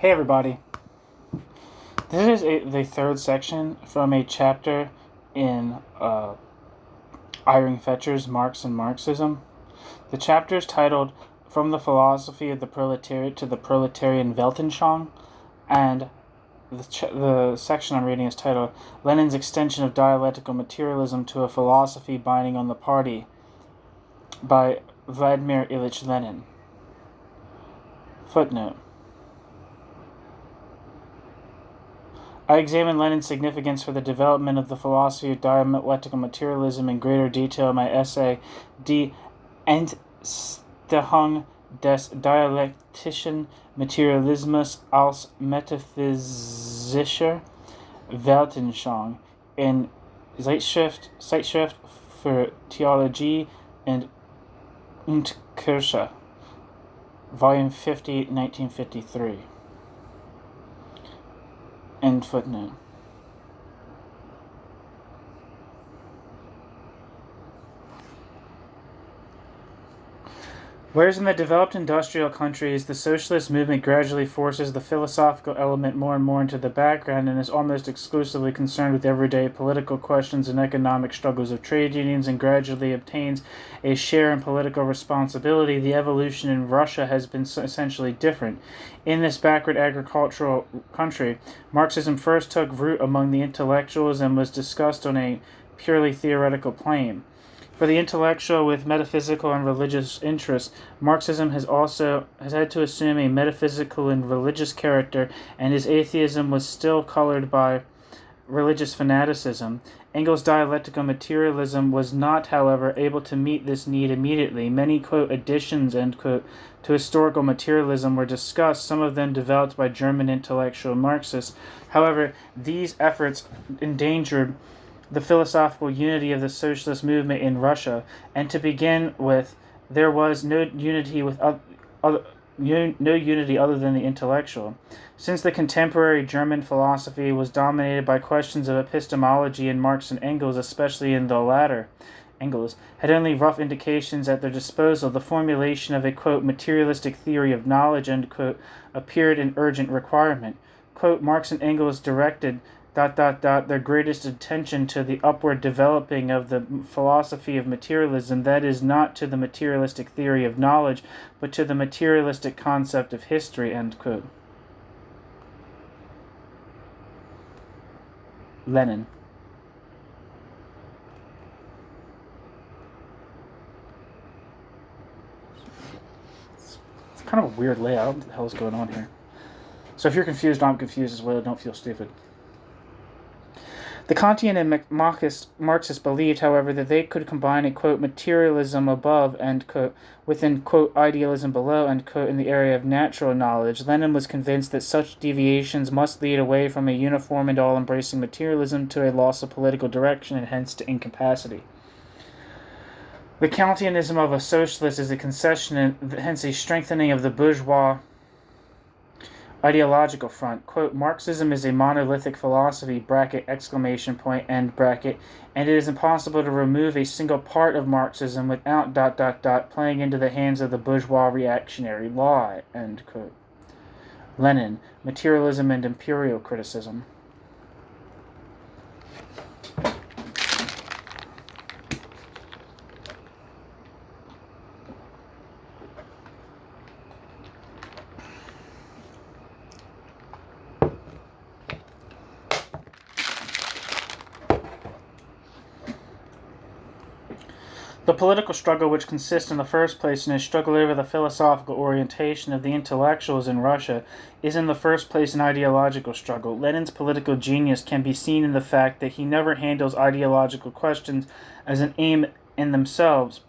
Hey everybody, this is the third section from a chapter in Iring Fetscher's Marx and Marxism. The chapter is titled From the Philosophy of the Proletariat to the Proletarian Weltanschauung, and the section I'm reading is titled Lenin's Extension of Dialectical Materialism to a Philosophy Binding on the Party by Vladimir Ilyich Lenin. Footnote. I examined Lenin's significance for the development of the philosophy of dialectical materialism in greater detail in my essay Die Entstehung des dialektischen Materialismus als metaphysischer Weltanschauung in Zeitschrift für Theologie und Kirche, Volume 50, 1953. End footnote. Whereas in the developed industrial countries, the socialist movement gradually forces the philosophical element more and more into the background and is almost exclusively concerned with everyday political questions and economic struggles of trade unions and gradually obtains a share in political responsibility, the evolution in Russia has been essentially different. In this backward agricultural country, Marxism first took root among the intellectuals and was discussed on a purely theoretical plane. For the intellectual with metaphysical and religious interests, Marxism has had to assume a metaphysical and religious character, and his atheism was still colored by religious fanaticism. Engels' dialectical materialism was not, however, able to meet this need immediately. Many, quote, additions, end quote, to historical materialism were discussed, some of them developed by German intellectual Marxists. However, these efforts endangered the philosophical unity of the socialist movement in Russia, and to begin with, there was no unity other than the intellectual. Since the contemporary German philosophy was dominated by questions of epistemology, and Marx and Engels, especially in the latter, Engels, had only rough indications at their disposal, the formulation of a, quote, materialistic theory of knowledge, end quote, appeared an urgent requirement. Quote, Marx and Engels directed their greatest attention to the upward developing of the philosophy of materialism, that is, not to the materialistic theory of knowledge, but to the materialistic concept of history, end quote. Lenin. It's kind of a weird layout. I don't know what the hell is going on here. So if you're confused, I'm confused as well. Don't feel stupid. The Kantian and Marxists believed, however, that they could combine a, quote, materialism above, end quote, within, quote, idealism below, end quote, in the area of natural knowledge. Lenin was convinced that such deviations must lead away from a uniform and all-embracing materialism to a loss of political direction and hence to incapacity. The Kantianism of a socialist is a concession and hence a strengthening of the bourgeois ideological front. Quote, Marxism is a monolithic philosophy, bracket, exclamation point, end bracket, and it is impossible to remove a single part of Marxism without ... playing into the hands of the bourgeois reactionary law, end quote. Lenin, Materialism and Imperial Criticism. The political struggle, which consists in the first place in a struggle over the philosophical orientation of the intellectuals in Russia, is in the first place an ideological struggle. Lenin's political genius can be seen in the fact that he never handles ideological questions as an aim in themselves,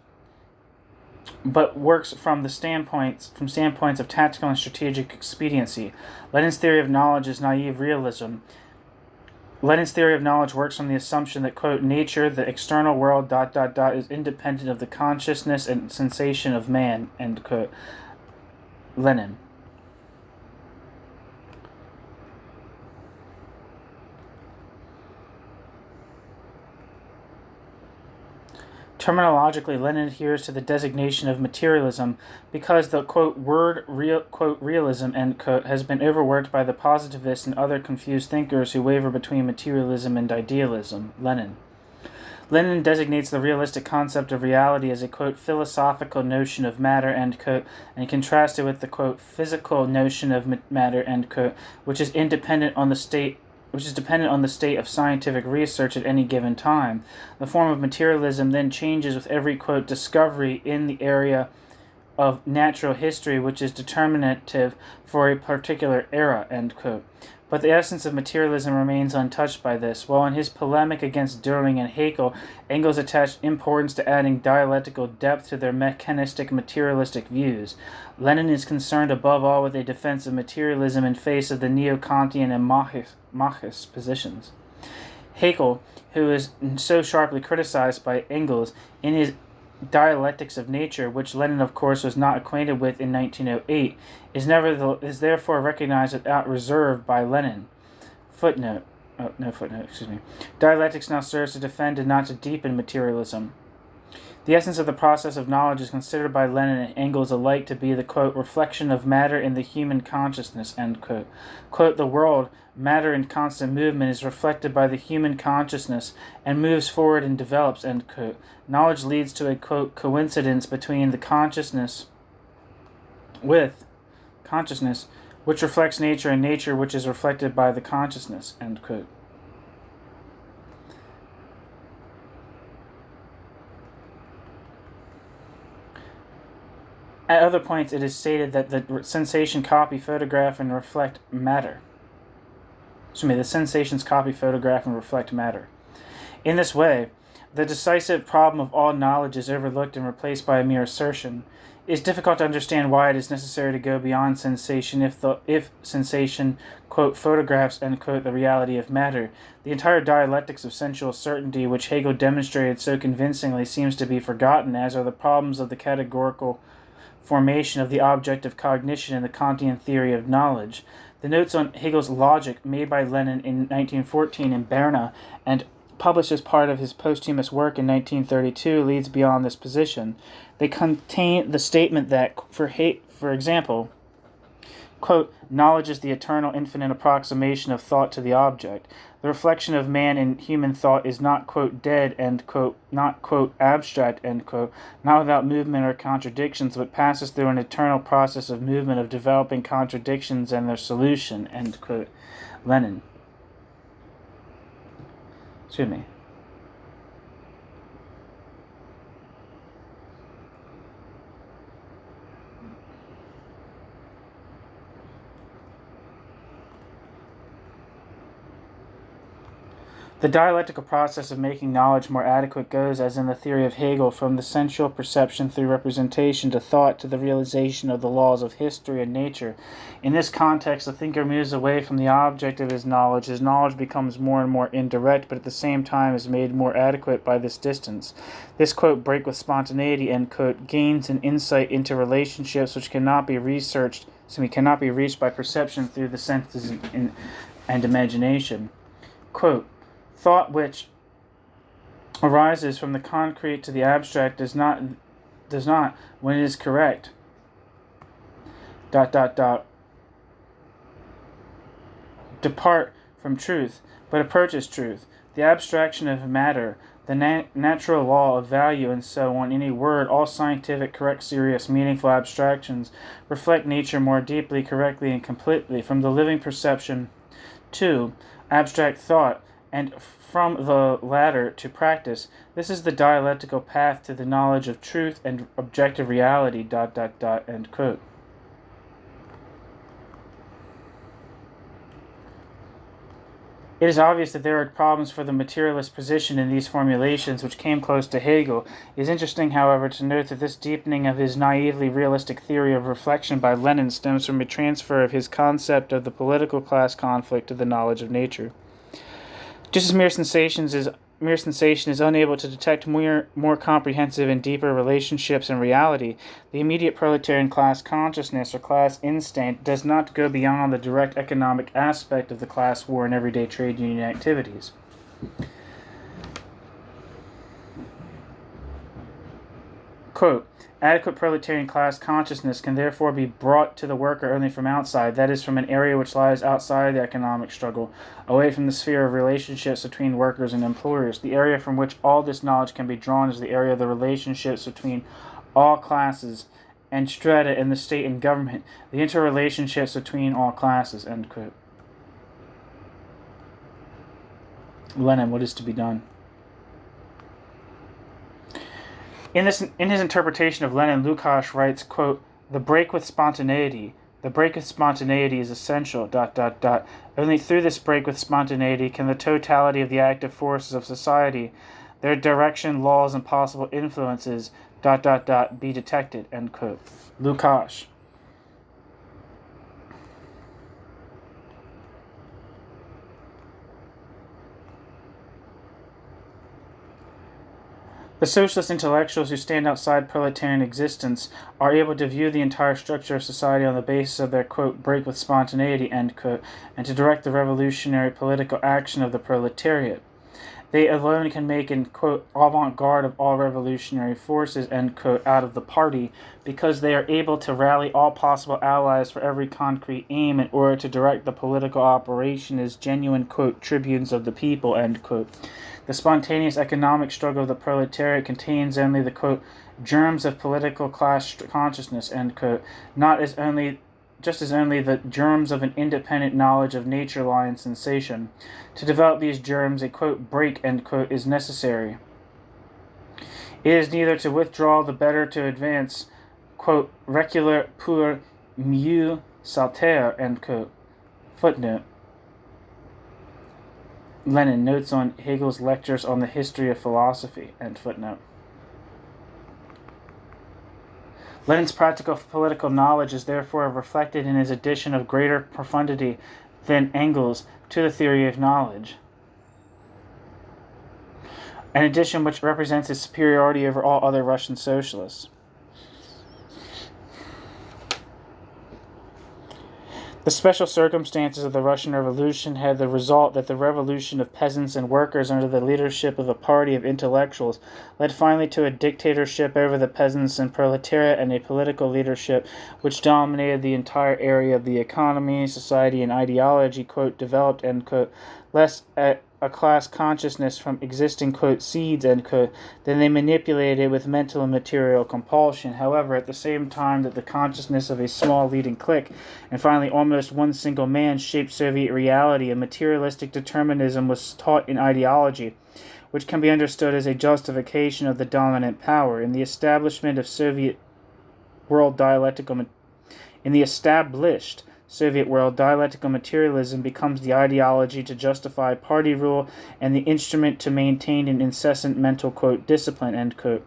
but works from standpoints of tactical and strategic expediency. Lenin's theory of knowledge is naive realism. Lenin's theory of knowledge works from the assumption that, quote, nature, the external world, ... is independent of the consciousness and sensation of man, end quote. Lenin. Terminologically, Lenin adheres to the designation of materialism because the, quote, word quote, realism, end quote, has been overworked by the positivists and other confused thinkers who waver between materialism and idealism. Lenin designates the realistic concept of reality as a, quote, philosophical notion of matter, end quote, and contrasts it with the, quote, physical notion of matter, end quote, which is dependent on the state of scientific research at any given time. The form of materialism then changes with every, quote, discovery in the area of natural history which is determinative for a particular era, end quote. But the essence of materialism remains untouched by this. While in his polemic against Iring and Hegel, Engels attached importance to adding dialectical depth to their mechanistic materialistic views, Lenin is concerned above all with a defense of materialism in face of the neo-Kantian and Marxist positions. Hegel, who is so sharply criticized by Engels in his Dialectics of Nature, which Lenin, of course, was not acquainted with in 1908, is therefore recognized without reserve by Lenin. Dialectics now serves to defend and not to deepen materialism. The essence of the process of knowledge is considered by Lenin and Engels alike to be the, quote, reflection of matter in the human consciousness, end quote. Quote, the world, matter in constant movement, is reflected by the human consciousness and moves forward and develops, end quote. Knowledge leads to a, quote, coincidence between the consciousness which reflects nature, and nature which is reflected by the consciousness, end quote. At other points, it is stated that the sensation copy, photograph, and reflect matter. The sensations copy, photograph, and reflect matter. In this way, the decisive problem of all knowledge is overlooked and replaced by a mere assertion. It is difficult to understand why it is necessary to go beyond sensation if sensation, quote, photographs, end quote, the reality of matter. The entire dialectics of sensual certainty, which Hegel demonstrated so convincingly, seems to be forgotten, as are the problems of the categorical formation of the object of cognition in the Kantian theory of knowledge. The notes on Hegel's logic made by Lenin in 1914 in Berna and published as part of his posthumous work in 1932 leads beyond this position. They contain the statement that, for example, quote, knowledge is the eternal infinite approximation of thought to the object. The reflection of man in human thought is not, quote, dead, end quote, not, quote, abstract, end quote, not without movement or contradictions, but passes through an eternal process of movement of developing contradictions and their solution, end quote. Lenin. The dialectical process of making knowledge more adequate goes, as in the theory of Hegel, from the sensual perception through representation to thought to the realization of the laws of history and nature. In this context, the thinker moves away from the object of his knowledge. His knowledge becomes more and more indirect, but at the same time is made more adequate by this distance. This, quote, break with spontaneity, end quote, gains an insight into relationships which cannot be reached by perception through the senses and imagination. Quote, thought which arises from the concrete to the abstract does not, when it is correct, depart from truth, but approaches truth. The abstraction of matter, the natural law of value, and so on. Any word, all scientific, correct, serious, meaningful abstractions reflect nature more deeply, correctly, and completely. From the living perception to abstract thought, and from the latter to practice, this is the dialectical path to the knowledge of truth and objective reality, end quote. It is obvious that there are problems for the materialist position in these formulations, which came close to Hegel. It is interesting, however, to note that this deepening of his naively realistic theory of reflection by Lenin stems from a transfer of his concept of the political class conflict to the knowledge of nature. Just as mere sensation is unable to detect more comprehensive and deeper relationships in reality, the immediate proletarian class consciousness or class instinct does not go beyond the direct economic aspect of the class war and everyday trade union activities. Quote, adequate proletarian class consciousness can therefore be brought to the worker only from outside, that is, from an area which lies outside the economic struggle, away from the sphere of relationships between workers and employers. The area from which all this knowledge can be drawn is the area of the relationships between all classes and strata in the state and government, the interrelationships between all classes, end quote. Lenin, what is to be done? In his interpretation of Lenin, Lukács writes, quote, the break with spontaneity is essential, ... Only through this break with spontaneity can the totality of the active forces of society, their direction, laws, and possible influences, ... be detected, end quote. Lukács. The socialist intellectuals who stand outside proletarian existence are able to view the entire structure of society on the basis of their, quote, break with spontaneity, end quote, and to direct the revolutionary political action of the proletariat. They alone can make an, quote, avant-garde of all revolutionary forces, end quote, out of the party, because they are able to rally all possible allies for every concrete aim in order to direct the political operation as genuine, quote, tribunes of the people, end quote. The spontaneous economic struggle of the proletariat contains only the, quote, germs of political class consciousness, end quote, just as only the germs of an independent knowledge of nature lie in sensation. To develop these germs, a, quote, break, end quote, is necessary. It is neither to withdraw the better to advance, quote, reculer pour mieux salter, end quote. Footnote. Lenin, notes on Hegel's lectures on the history of philosophy, end footnote. Lenin's practical political knowledge is therefore reflected in his addition of greater profundity than Engels to the theory of knowledge, an addition which represents his superiority over all other Russian socialists. The special circumstances of the Russian Revolution had the result that the revolution of peasants and workers under the leadership of a party of intellectuals led finally to a dictatorship over the peasants and proletariat and a political leadership which dominated the entire area of the economy, society, and ideology, quote, developed, end quote, less a class consciousness from existing, quote, seeds, end quote, then they manipulated it with mental and material compulsion. However, at the same time that the consciousness of a small leading clique and finally almost one single man shaped Soviet reality, a materialistic determinism was taught in ideology, which can be understood as a justification of the dominant power. In the establishment of Soviet world dialectical materialism becomes the ideology to justify party rule and the instrument to maintain an incessant mental, quote, discipline, end quote.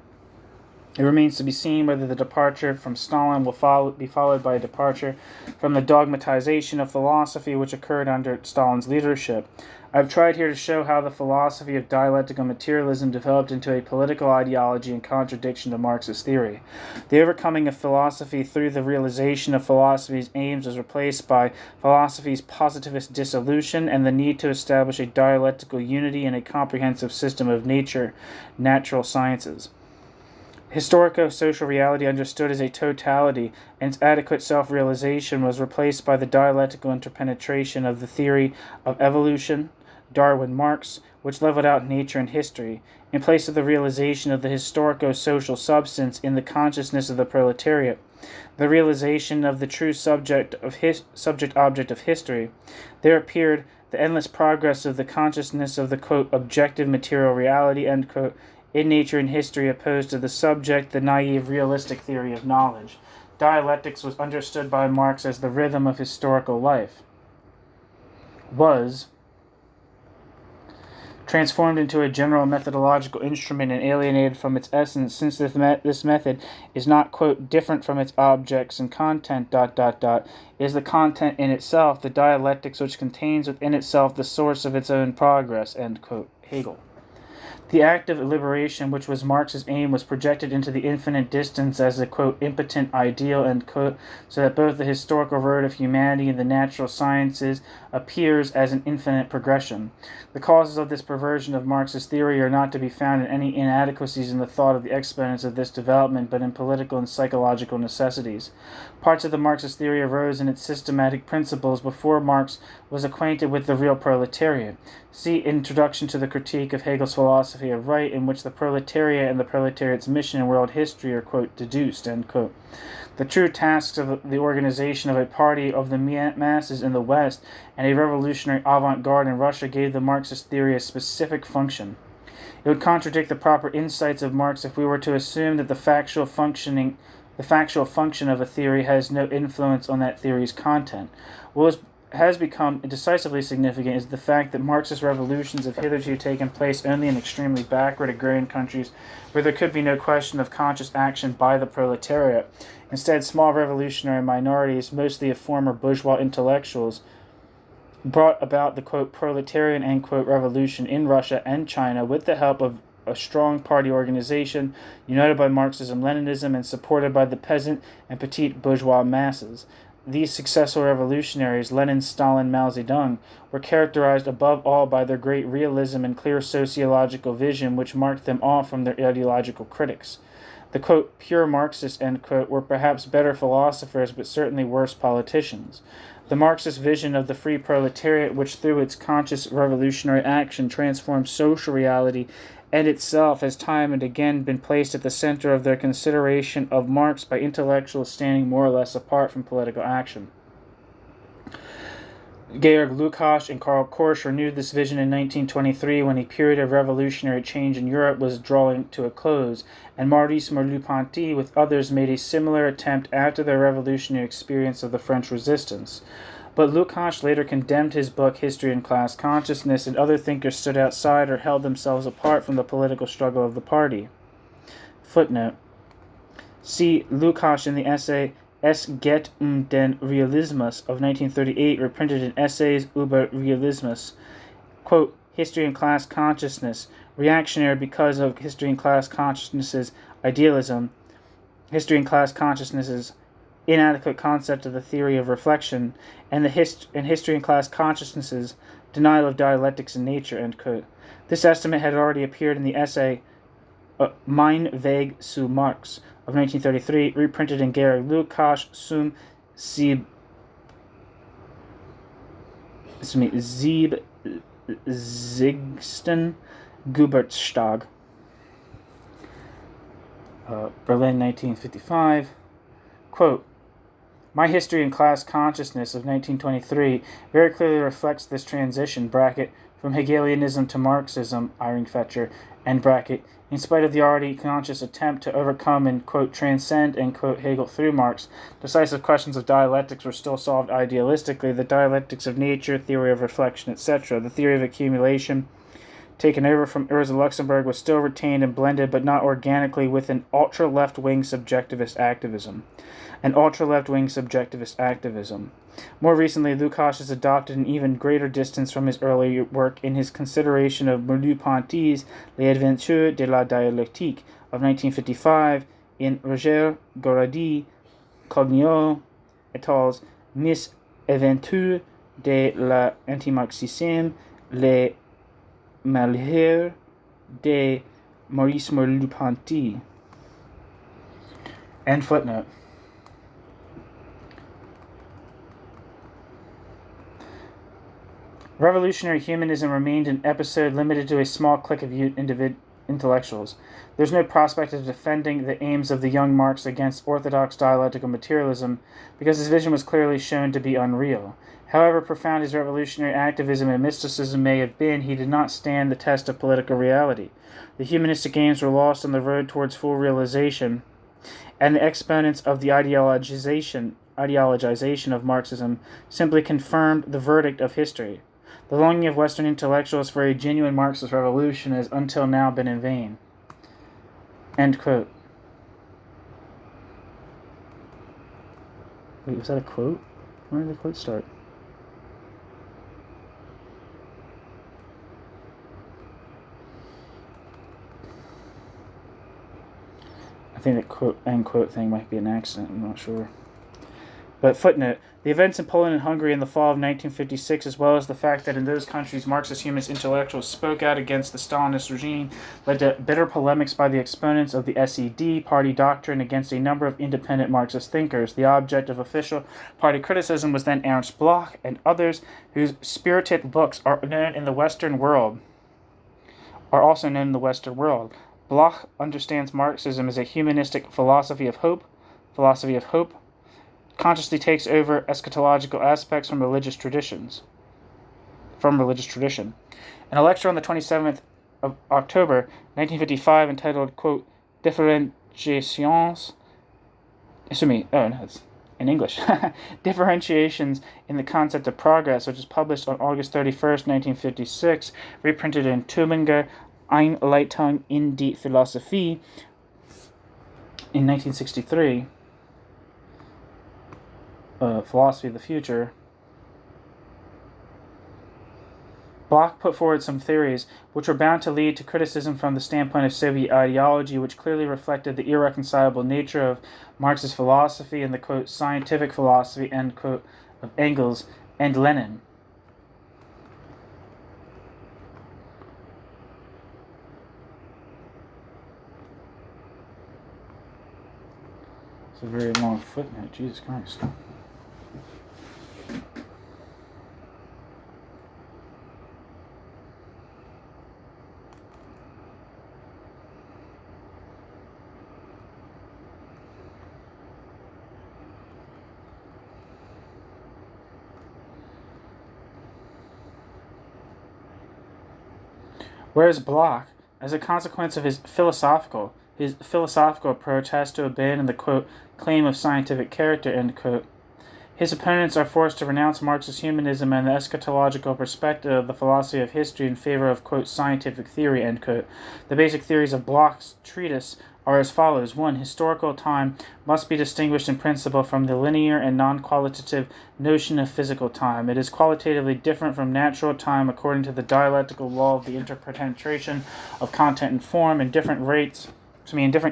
It remains to be seen whether the departure from Stalin will be followed by a departure from the dogmatization of philosophy which occurred under Stalin's leadership. I've tried here to show how the philosophy of dialectical materialism developed into a political ideology in contradiction to Marx's theory. The overcoming of philosophy through the realization of philosophy's aims was replaced by philosophy's positivist dissolution and the need to establish a dialectical unity in a comprehensive system of natural sciences. Historico-social reality understood as a totality and its adequate self-realization was replaced by the dialectical interpenetration of the theory of evolution, Darwin-Marx, which leveled out nature and history, in place of the realization of the historico-social substance in the consciousness of the proletariat, the realization of the true subject-object of history. There appeared the endless progress of the consciousness of the, quote, objective material reality, end quote, in nature and history opposed to the naive realistic theory of knowledge. Dialectics was understood by Marx as the rhythm of historical life, was transformed into a general methodological instrument and alienated from its essence, since this method is not, quote, different from its objects and content, ... is the content in itself, the dialectics which contains within itself the source of its own progress, end quote. Hegel. The act of liberation, which was Marx's aim, was projected into the infinite distance as a, quote, impotent ideal, end quote, so that both the historical road of humanity and the natural sciences appears as an infinite progression. The causes of this perversion of Marx's theory are not to be found in any inadequacies in the thought of the exponents of this development, but in political and psychological necessities. Parts of the Marxist theory arose in its systematic principles before Marx was acquainted with the real proletariat. See Introduction to the Critique of Hegel's Philosophy of Right, in which the proletariat and the proletariat's mission in world history are, quote, deduced, end quote. The true tasks of the organization of a party of the masses in the West and a revolutionary avant-garde in Russia gave the Marxist theory a specific function. It would contradict the proper insights of Marx if we were to assume that the factual function of a theory has no influence on that theory's content. What has become decisively significant is the fact that Marxist revolutions have hitherto taken place only in extremely backward agrarian countries where there could be no question of conscious action by the proletariat. Instead, small revolutionary minorities, mostly of former bourgeois intellectuals, brought about the, quote, proletarian, end quote, revolution in Russia and China with the help of a strong party organization united by Marxism, Leninism, and supported by the peasant and petite bourgeois masses. These successful revolutionaries, Lenin, Stalin, Mao Zedong, were characterized above all by their great realism and clear sociological vision, which marked them off from their ideological critics. The, quote, pure Marxists, end quote, were perhaps better philosophers, but certainly worse politicians. The Marxist vision of the free proletariat, which through its conscious revolutionary action transformed social reality and itself, has time and again been placed at the center of their consideration of Marx by intellectuals standing more or less apart from political action. Georg Lukács and Karl Korsch renewed this vision in 1923 when a period of revolutionary change in Europe was drawing to a close, and Maurice Merleau-Ponty with others made a similar attempt after their revolutionary experience of the French Resistance. But Lukács later condemned his book History and Class Consciousness, and other thinkers stood outside or held themselves apart from the political struggle of the party. Footnote. See Lukács in the essay Es geht den Realismus of 1938, reprinted in Essays über Realismus. Quote, History and Class Consciousness, reactionary because of History and Class Consciousness's idealism, History and Class Consciousness's inadequate concept of the theory of reflection, and History and Class Consciousness's denial of dialectics in nature, end quote. This estimate had already appeared in the essay Mein Weg zu Marx of 1933, reprinted in Georg Lukács zum siebzigsten Geburtstag, Berlin, 1955. Quote, My History and Class Consciousness of 1923 very clearly reflects this transition, bracket, from Hegelianism to Marxism, Iring, Fetscher, end bracket, in spite of the already conscious attempt to overcome and, quote, transcend, end quote, Hegel through Marx. Decisive questions of dialectics were still solved idealistically, the dialectics of nature, theory of reflection, etc. The theory of accumulation, taken over from Rosa Luxemburg, was still retained and blended, but not organically, with an ultra-left-wing subjectivist activism. More recently, Lukács has adopted an even greater distance from his earlier work in his consideration of Merleau-Ponty's Les Aventures de la Dialectique of 1955 in Roger Gorady, Cognot et al.'s Mis Aventures de l'Antimarxisme, Les Malheurs de Maurice Merleau-Ponty. End footnote. Revolutionary humanism remained an episode limited to a small clique of intellectuals. There's no prospect of defending the aims of the young Marx against orthodox dialectical materialism, because his vision was clearly shown to be unreal. However profound his revolutionary activism and mysticism may have been, he did not stand the test of political reality. The humanistic aims were lost on the road towards full realization, and the exponents of the ideologization of Marxism simply confirmed the verdict of history. The longing of Western intellectuals for a genuine Marxist revolution has until now been in vain. End quote. Wait, was that a quote? Where did the quote start? think that quote end quote thing might be an accident. I'm not sure. But footnote, the events in Poland and Hungary in the fall of 1956, as well as the fact that in those countries Marxist humanist intellectuals spoke out against the Stalinist regime, led to bitter polemics by the exponents of the SED party doctrine against a number of independent Marxist thinkers. The object of official party criticism was then Ernst Bloch and others whose spirited books are also known in the Western world. Bloch understands Marxism as a humanistic philosophy of hope, consciously takes over eschatological aspects from religious tradition. In a lecture on the 27th of October 1955 entitled, quote, Differentiations in the Concept of Progress, which is published on August 31st, 1956, reprinted in Tübinger Einleitung in die Philosophie in 1963, Philosophy of the Future, Bloch put forward some theories which were bound to lead to criticism from the standpoint of Soviet ideology, which clearly reflected the irreconcilable nature of Marxist philosophy and the, quote, scientific philosophy, end quote, of Engels and Lenin. It's a very long footnote, Jesus Christ. Whereas Bloch, as a consequence of his philosophical approach, has to abandon the, quote, claim of scientific character, end quote, his opponents are forced to renounce Marxist humanism and the eschatological perspective of the philosophy of history in favor of, quote, scientific theory, end quote. The basic theories of Bloch's treatise are as follows. 1. Historical time must be distinguished in principle from the linear and non-qualitative notion of physical time. It is qualitatively different from natural time according to the dialectical law of the interpenetration of content and form in different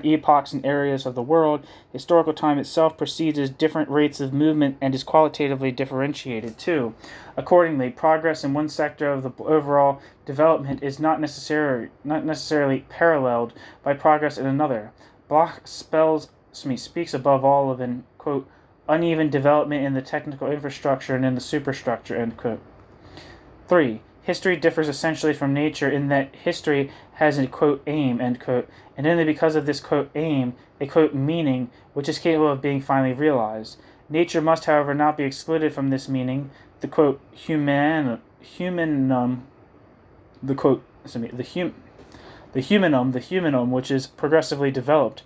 epochs and areas of the world. Historical time itself proceeds at different rates of movement and is qualitatively differentiated. 2. Accordingly, progress in one sector of the overall development is not necessarily paralleled by progress in another. Bloch speaks above all of an, quote, uneven development in the technical infrastructure and in the superstructure, end quote. 3. History differs essentially from nature in that history has a, quote, aim, end quote, and only because of this, quote, aim, a, quote, meaning, which is capable of being finally realized. Nature must, however, not be excluded from this meaning. The, quote, humanum, which is progressively developed,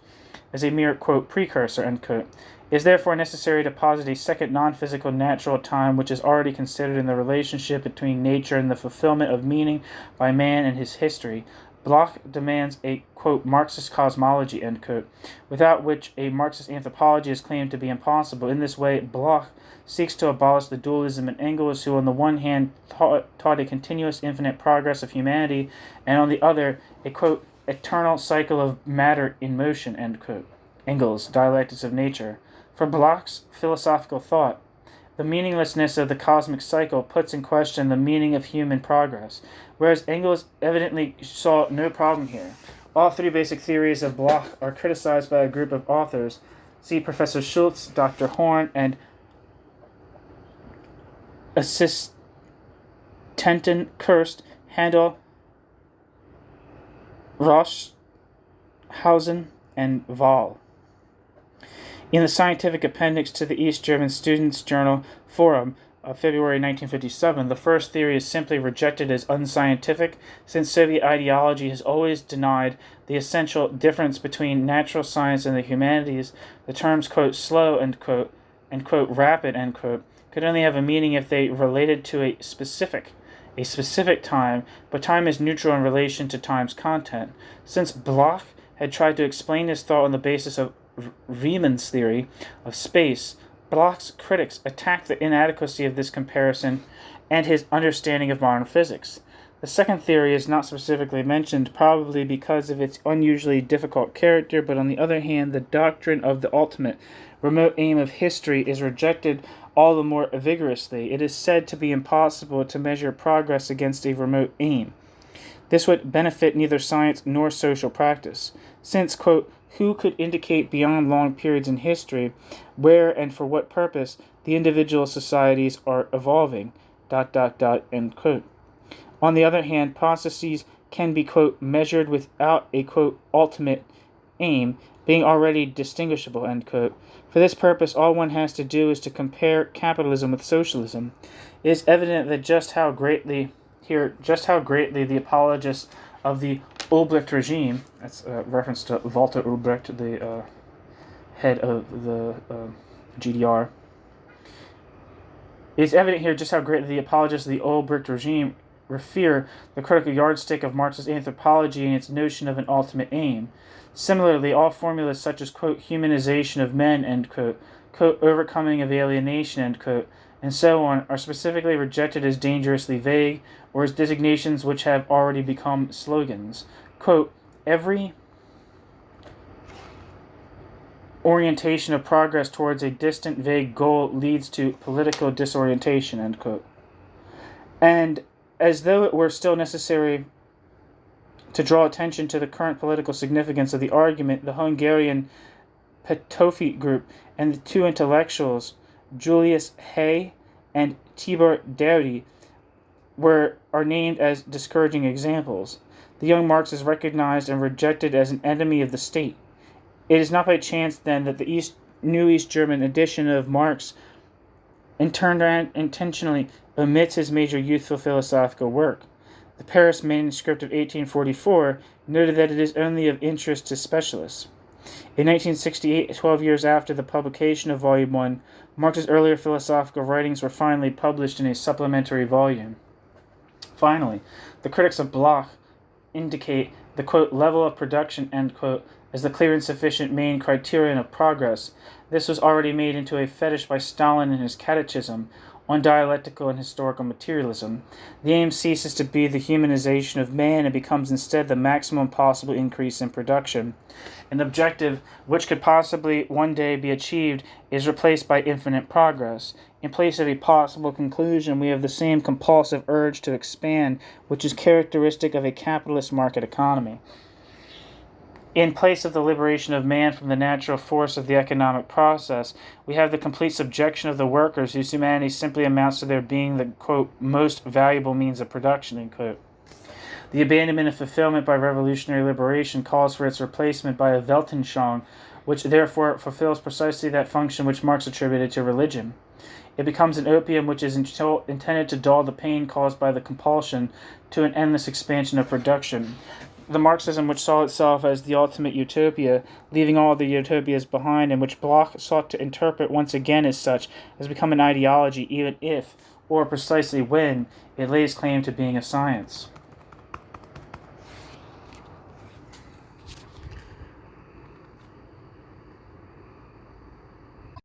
as a mere, quote, precursor, end quote. It is therefore necessary to posit a second non-physical natural time which is already considered in the relationship between nature and the fulfillment of meaning by man and his history. Bloch demands a, quote, Marxist cosmology, end quote, without which a Marxist anthropology is claimed to be impossible. In this way, Bloch seeks to abolish the dualism in Engels, who on the one hand taught a continuous infinite progress of humanity, and on the other, a, quote, eternal cycle of matter in motion, end quote. Engels, Dialectics of Nature. For Bloch's philosophical thought, the meaninglessness of the cosmic cycle puts in question the meaning of human progress, whereas Engels evidently saw no problem here. All three basic theories of Bloch are criticized by a group of authors. See Professor Schultz, Dr. Horn, and Assistenten Kirst, Handel, Roschhausen, and Wahl. In the scientific appendix to the East German Students' Journal Forum of February 1957, the first theory is simply rejected as unscientific, since Soviet ideology has always denied the essential difference between natural science and the humanities. The terms, quote, slow, end quote, and, quote, rapid, end quote, could only have a meaning if they related to a specific time, but time is neutral in relation to time's content. Since Bloch had tried to explain his thought on the basis of Riemann's theory of space, Bloch's critics attacked the inadequacy of this comparison and his understanding of modern physics. The second theory is not specifically mentioned, probably because of its unusually difficult character, but on the other hand, the doctrine of the ultimate, remote aim of history is rejected all the more vigorously. It is said to be impossible to measure progress against a remote aim. This would benefit neither science nor social practice, since, quote, who could indicate beyond long periods in history where and for what purpose the individual societies are evolving, ... end quote. On the other hand, processes can be, quote, measured without a, quote, ultimate aim, being already distinguishable, end quote. For this purpose, all one has to do is to compare capitalism with socialism. It is evident that just how greatly the apologists of the Ulbricht regime, that's a reference to Walter Ulbricht, the head of the GDR, it is evident here just how greatly the apologists of the Ulbricht regime revere the critical yardstick of Marxist anthropology and its notion of an ultimate aim. Similarly, all formulas such as, quote, humanization of men, end quote, overcoming of alienation, end quote, and so on, are specifically rejected as dangerously vague or as designations which have already become slogans. Quote, every orientation of progress towards a distant, vague goal leads to political disorientation, end quote. And as though it were still necessary to draw attention to the current political significance of the argument, the Hungarian Petőfi group and the two intellectuals, Julius Hay and Tibor Déry, are named as discouraging examples. The young Marx is recognized and rejected as an enemy of the state. It is not by chance, then, that the new East German edition of Marx intentionally omits his major youthful philosophical work. The Paris manuscript of 1844 noted that it is only of interest to specialists. In 1968, 12 years after the publication of Volume 1, Marx's earlier philosophical writings were finally published in a supplementary volume. Finally, the critics of Bloch indicate the, quote, level of production, end quote, as the clear and sufficient main criterion of progress. This was already made into a fetish by Stalin in his Catechism on Dialectical and Historical Materialism. The aim ceases to be the humanization of man and becomes instead the maximum possible increase in production. An objective which could possibly one day be achieved is replaced by infinite progress. In place of a possible conclusion, we have the same compulsive urge to expand, which is characteristic of a capitalist market economy. In place of the liberation of man from the natural force of the economic process, we have the complete subjection of the workers, whose humanity simply amounts to their being the, quote, most valuable means of production, end quote. The abandonment of fulfillment by revolutionary liberation calls for its replacement by a Weltanschauung, which therefore fulfills precisely that function which Marx attributed to religion. It becomes an opium which is intended to dull the pain caused by the compulsion to an endless expansion of production. The Marxism which saw itself as the ultimate utopia, leaving all the utopias behind, and which Bloch sought to interpret once again as such, has become an ideology even if, or precisely when, it lays claim to being a science.